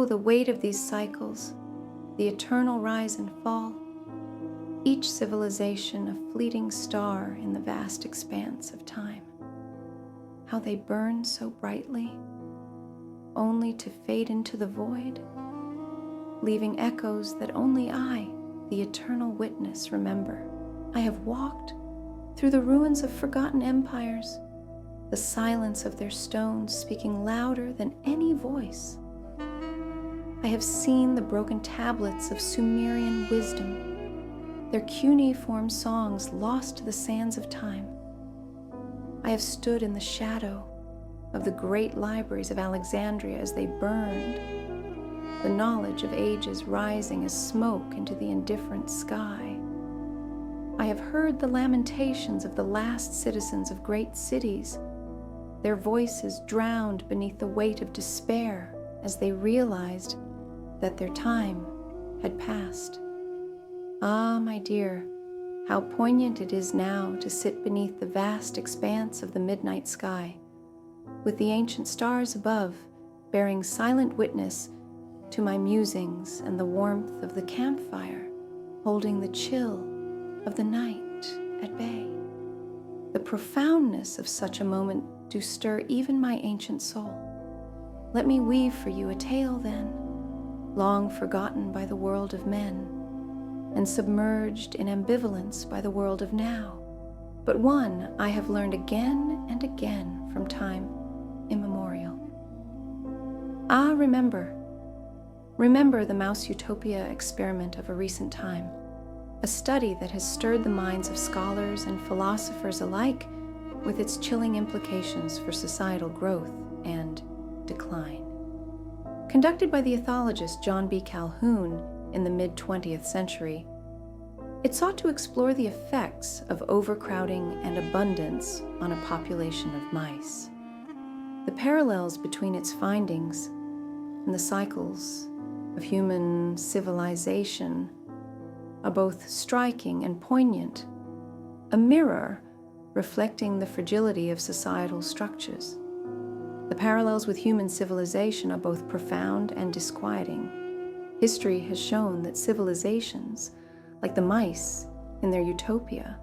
Oh, the weight of these cycles, the eternal rise and fall, each civilization a fleeting star in the vast expanse of time. How they burn so brightly, only to fade into the void, leaving echoes that only I, the eternal witness, remember. I have walked through the ruins of forgotten empires, the silence of their stones speaking louder than any voice. I have seen the broken tablets of Sumerian wisdom, their cuneiform songs lost to the sands of time. I have stood in the shadow of the great libraries of Alexandria as they burned, the knowledge of ages rising as smoke into the indifferent sky. I have heard the lamentations of the last citizens of great cities, their voices drowned beneath the weight of despair as they realized that their time had passed. Ah, my dear, how poignant it is now to sit beneath the vast expanse of the midnight sky, with the ancient stars above bearing silent witness to my musings and the warmth of the campfire holding the chill of the night at bay. The profoundness of such a moment do stir even my ancient soul. Let me weave for you a tale then, long forgotten by the world of men, and submerged in ambivalence by the world of now, but one I have learned again and again from time immemorial. Ah, remember the Mouse Utopia experiment of a recent time, a study that has stirred the minds of scholars and philosophers alike with its chilling implications for societal growth and decline. Conducted by the ethologist John B. Calhoun in the mid-20th century, it sought to explore the effects of overcrowding and abundance on a population of mice. The parallels between its findings and the cycles of human civilization are both striking and poignant, a mirror reflecting the fragility of societal structures. The parallels with human civilization are both profound and disquieting. History has shown that civilizations, like the mice in their utopia,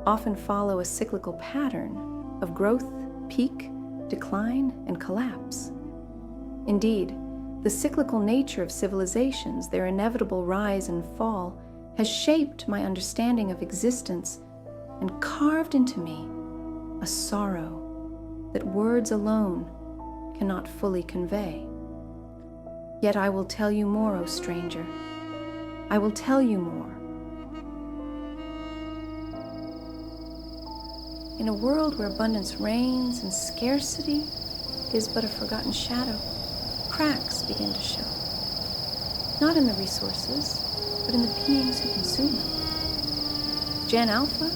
often follow a cyclical pattern of growth, peak, decline, and collapse. Indeed, the cyclical nature of civilizations, their inevitable rise and fall, has shaped my understanding of existence and carved into me a sorrow that words alone cannot fully convey. Yet I will tell you more, O stranger. I will tell you more. In a world where abundance reigns and scarcity is but a forgotten shadow, cracks begin to show. Not in the resources, but in the beings who consume them. Gen Alpha,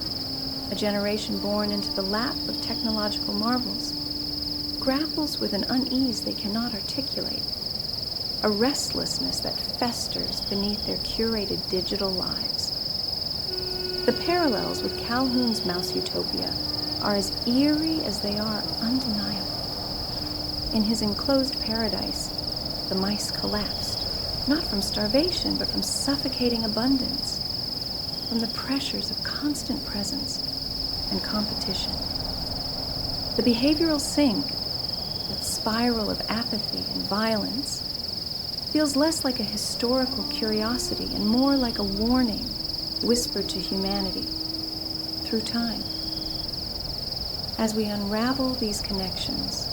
a generation born into the lap of technological marvels, grapples with an unease they cannot articulate, a restlessness that festers beneath their curated digital lives. The parallels with Calhoun's Mouse Utopia are as eerie as they are undeniable. In his enclosed paradise, the mice collapsed, not from starvation, but from suffocating abundance, from the pressures of constant presence and competition. The behavioral sink, that spiral of apathy and violence, feels less like a historical curiosity and more like a warning whispered to humanity through time. As we unravel these connections,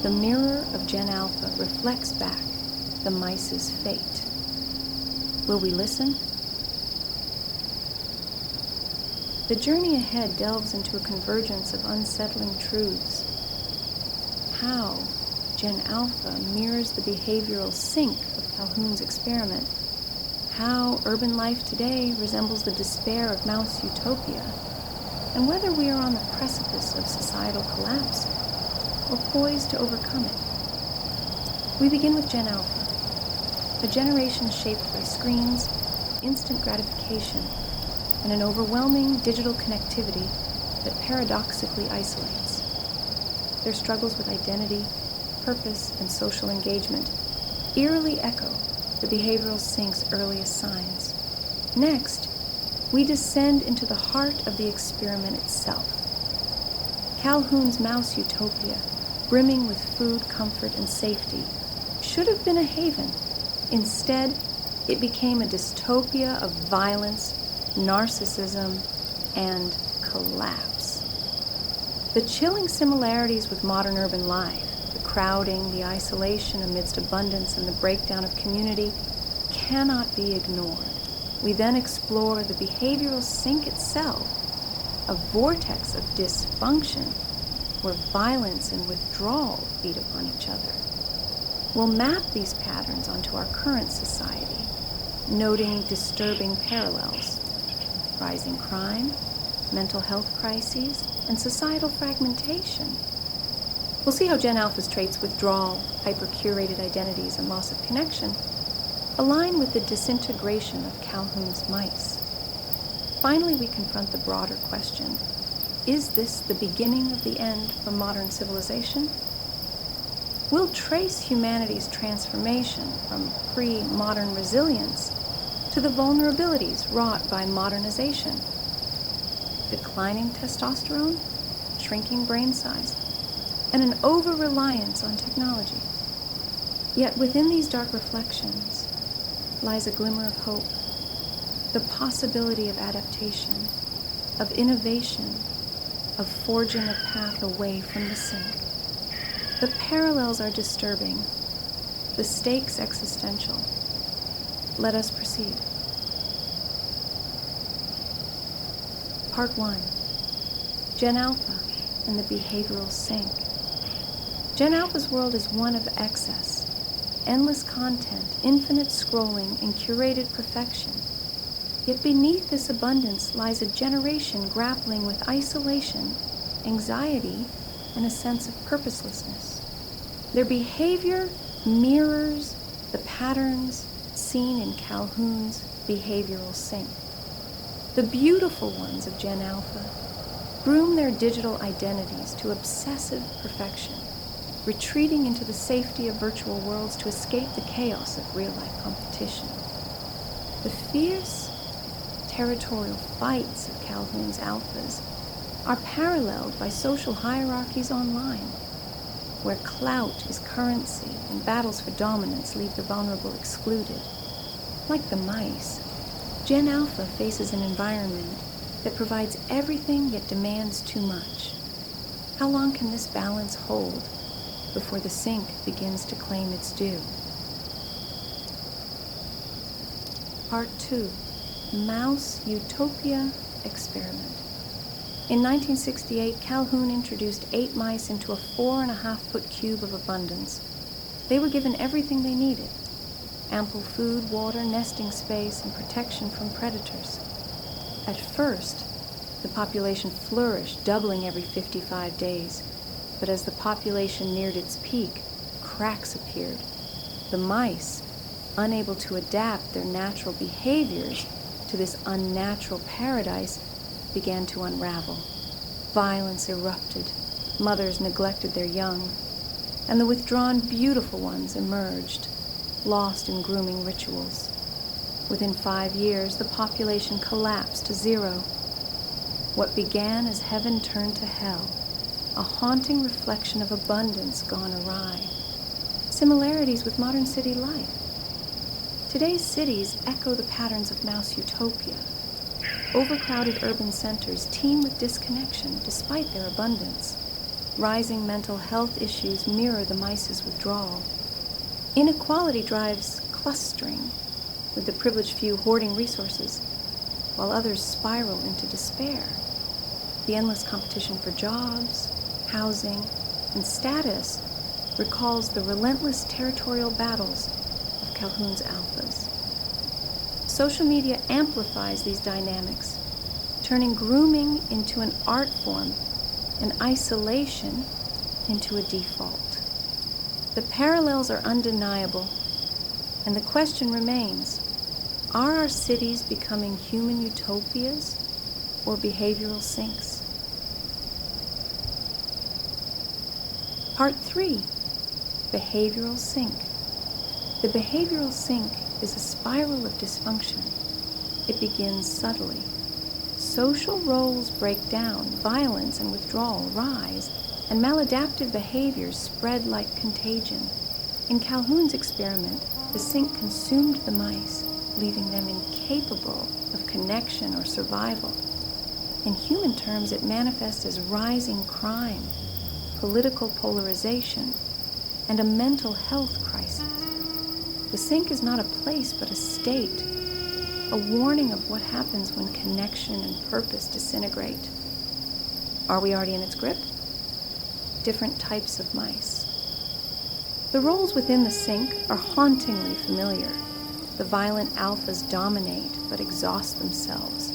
the mirror of Gen Alpha reflects back the mice's fate. Will we listen? The journey ahead delves into a convergence of unsettling truths. How Gen Alpha mirrors the behavioral sink of Calhoun's experiment. How urban life today resembles the despair of Mouse Utopia, and whether we are on the precipice of societal collapse or poised to overcome it. We begin with Gen Alpha, a generation shaped by screens, instant gratification, and an overwhelming digital connectivity that paradoxically isolates. Their struggles with identity, purpose, and social engagement eerily echo the behavioral sink's earliest signs. Next, we descend into the heart of the experiment itself. Calhoun's Mouse Utopia, brimming with food, comfort, and safety, should have been a haven. Instead, it became a dystopia of violence, narcissism, and collapse. The chilling similarities with modern urban life, the crowding, the isolation amidst abundance, and the breakdown of community, cannot be ignored. We then explore the behavioral sink itself, a vortex of dysfunction where violence and withdrawal feed upon each other. We'll map these patterns onto our current society, noting disturbing parallels: rising crime, mental health crises, and societal fragmentation. We'll see how Gen Alpha's traits, withdrawal, hyper-curated identities, and loss of connection align with the disintegration of Calhoun's mice. Finally, we confront the broader question: is this the beginning of the end for modern civilization? We'll trace humanity's transformation from pre-modern resilience to the vulnerabilities wrought by modernization. Declining testosterone, shrinking brain size, and an over-reliance on technology. Yet within these dark reflections lies a glimmer of hope, the possibility of adaptation, of innovation, of forging a path away from the sink. The parallels are disturbing, the stakes existential. Let us proceed. Part 1. Gen Alpha and the behavioral sink. Gen Alpha's world is one of excess, endless content, infinite scrolling, and curated perfection. Yet beneath this abundance lies a generation grappling with isolation, anxiety, and a sense of purposelessness. Their behavior mirrors the patterns seen in Calhoun's behavioral sink. The beautiful ones of Gen Alpha groom their digital identities to obsessive perfection, retreating into the safety of virtual worlds to escape the chaos of real-life competition. The fierce, territorial fights of Calhoun's alphas are paralleled by social hierarchies online, where clout is currency and battles for dominance leave the vulnerable excluded. Like the mice, Gen Alpha faces an environment that provides everything yet demands too much. How long can this balance hold before the sink begins to claim its due? Part 2. Mouse Utopia Experiment. In 1968, Calhoun introduced 8 mice into a 4.5-foot cube of abundance. They were given everything they needed: ample food, water, nesting space, and protection from predators. At first, the population flourished, doubling every 55 days. But as the population neared its peak, cracks appeared. The mice, unable to adapt their natural behaviors to this unnatural paradise, began to unravel. Violence erupted. Mothers neglected their young, and the withdrawn beautiful ones emerged, lost in grooming rituals. Within 5 years, the population collapsed to zero. What began as heaven turned to hell, a haunting reflection of abundance gone awry. Similarities with modern city life. Today's cities echo the patterns of Mouse Utopia. Overcrowded urban centers teem with disconnection despite their abundance. Rising mental health issues mirror the mice's withdrawal. Inequality drives clustering, with the privileged few hoarding resources, while others spiral into despair. The endless competition for jobs, housing, and status recalls the relentless territorial battles of Calhoun's alphas. Social media amplifies these dynamics, turning grooming into an art form and isolation into a default. The parallels are undeniable, and the question remains: are our cities becoming human utopias or behavioral sinks? Part 3. Behavioral sink. The behavioral sink is a spiral of dysfunction. It begins subtly. Social roles break down, violence and withdrawal rise, and maladaptive behaviors spread like contagion. In Calhoun's experiment, the sink consumed the mice, leaving them incapable of connection or survival. In human terms, it manifests as rising crime, political polarization, and a mental health crisis. The sink is not a place, but a state, a warning of what happens when connection and purpose disintegrate. Are we already in its grip? Different types of mice. The roles within the sink are hauntingly familiar. The violent alphas dominate but exhaust themselves.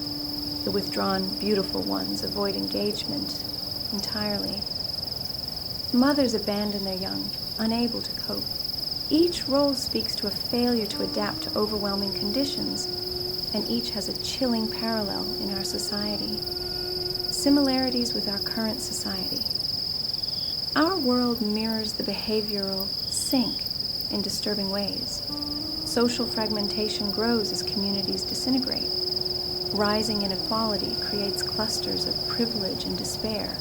The withdrawn, beautiful ones avoid engagement entirely. Mothers abandon their young, unable to cope. Each role speaks to a failure to adapt to overwhelming conditions, and each has a chilling parallel in our society. Similarities with our current society. Our world mirrors the behavioral sink in disturbing ways. Social fragmentation grows as communities disintegrate. Rising inequality creates clusters of privilege and despair.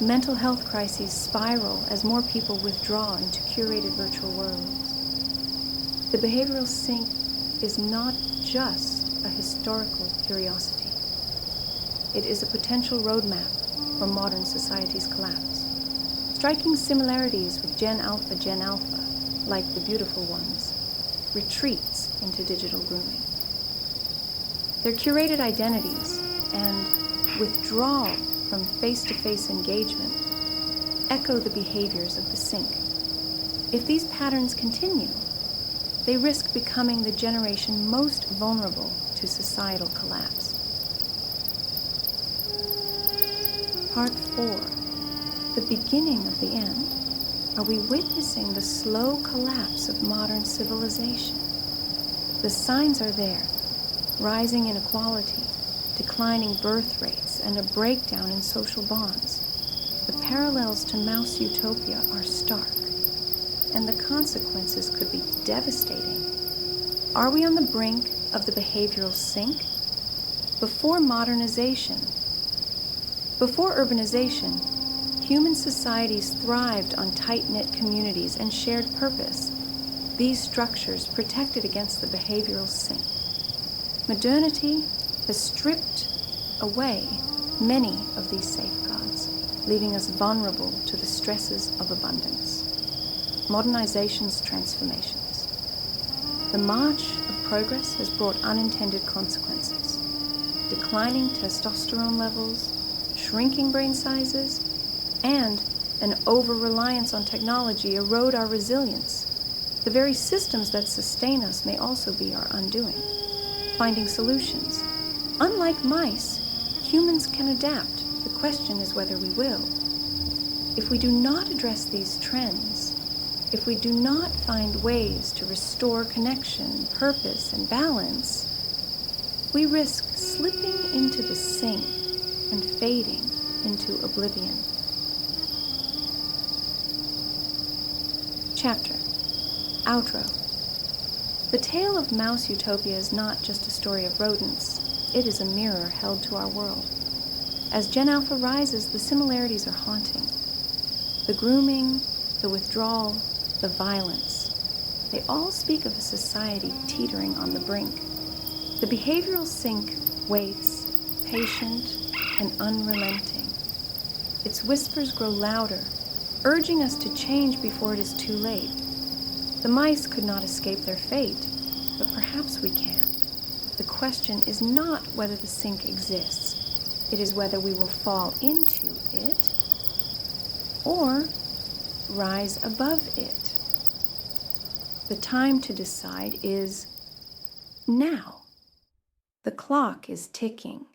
Mental health crises spiral as more people withdraw into curated virtual worlds. The behavioral sink is not just a historical curiosity. It is a potential roadmap for modern society's collapse. Striking similarities with Gen Alpha, like the beautiful ones, retreats into digital grooming. Their curated identities and withdrawal from face-to-face engagement echo the behaviors of the sink. If these patterns continue, they risk becoming the generation most vulnerable to societal collapse. Part 4. The beginning of the end. Are we witnessing the slow collapse of modern civilization? The signs are there. Rising inequality, declining birth rates, and a breakdown in social bonds. The parallels to Mouse Utopia are stark, and the consequences could be devastating. Are we on the brink of the behavioral sink? Before urbanization, human societies thrived on tight-knit communities and shared purpose. These structures protected against the behavioral sink. Modernity has stripped away many of these safeguards, leaving us vulnerable to the stresses of abundance. Modernization's transformations. The march of progress has brought unintended consequences. Declining testosterone levels, shrinking brain sizes, and an over-reliance on technology erode our resilience. The very systems that sustain us may also be our undoing. Finding solutions. Unlike mice, humans can adapt. The question is whether we will. If we do not address these trends, if we do not find ways to restore connection, purpose, and balance, we risk slipping into the sink and fading into oblivion. Chapter. Outro. The tale of Mouse Utopia is not just a story of rodents. It is a mirror held to our world. As Gen Alpha rises, the similarities are haunting. The grooming, the withdrawal, the violence. They all speak of a society teetering on the brink. The behavioral sink waits, patient and unrelenting. Its whispers grow louder, urging us to change before it is too late. The mice could not escape their fate, but perhaps we can. The question is not whether the sink exists. It is whether we will fall into it or rise above it. The time to decide is now. The clock is ticking.